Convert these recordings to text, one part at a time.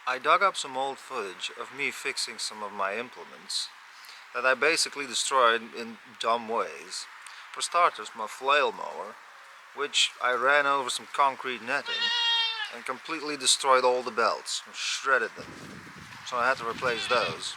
I dug up some old footage of me fixing some of my implements that I basically destroyed in dumb ways. For starters, my flail mower, which I ran over some concrete netting and completely destroyed all the belts, shredded them, so I had to replace those.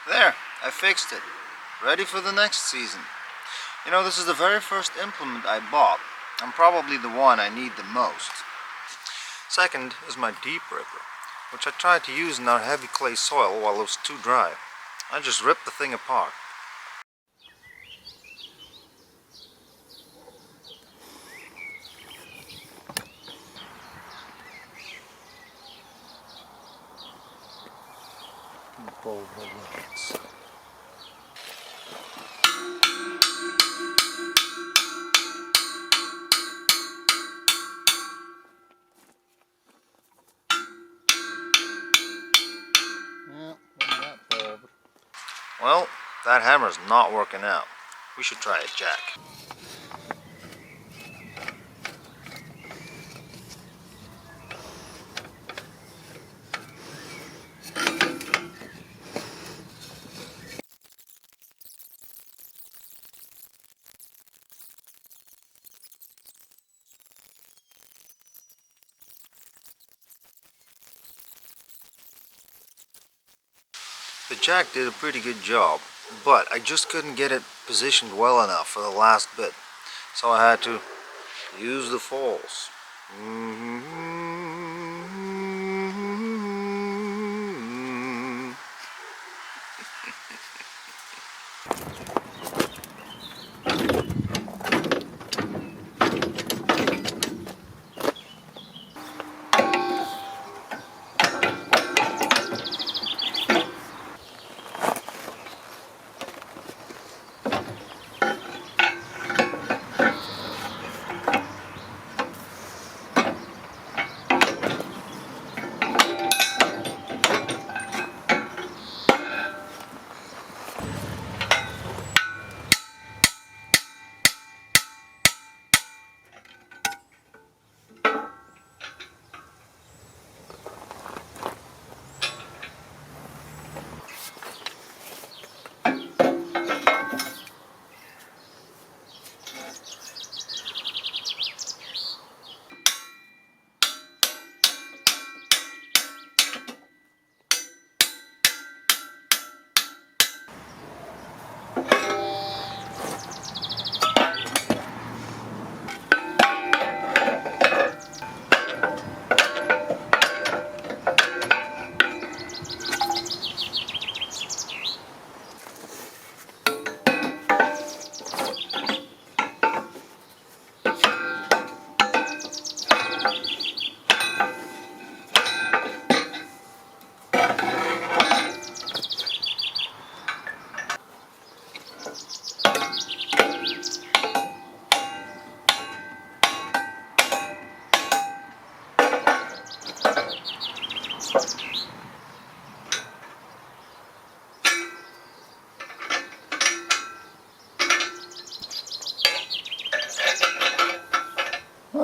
There, I fixed it. Ready for the next season. You know, this is the very first implement I bought, and probably the one I need the most. Second is my deep ripper, which I tried to use in our heavy clay soil while it was too dry. I just ripped the thing apart. Well, that hammer's not working out. We should try a jack. The jack did a pretty good job, but I just couldn't get it positioned well enough for the last bit, so I had to use the falls.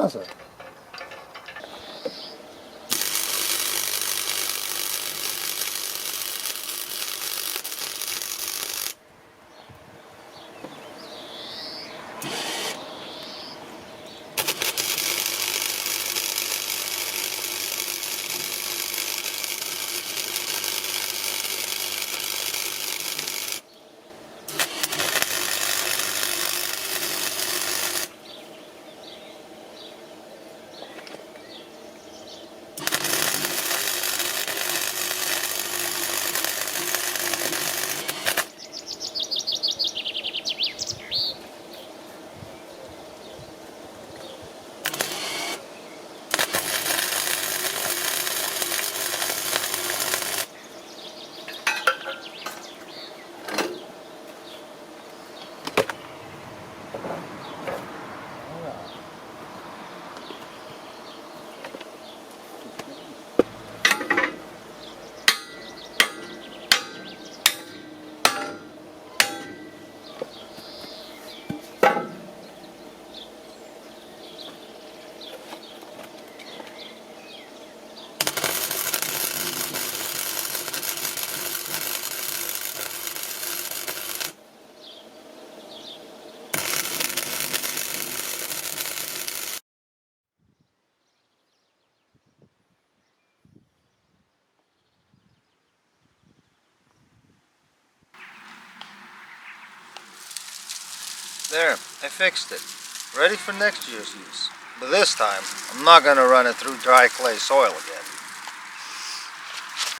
pasa? There, I fixed it. Ready for next year's use. But this time, I'm not going to run it through dry clay soil again.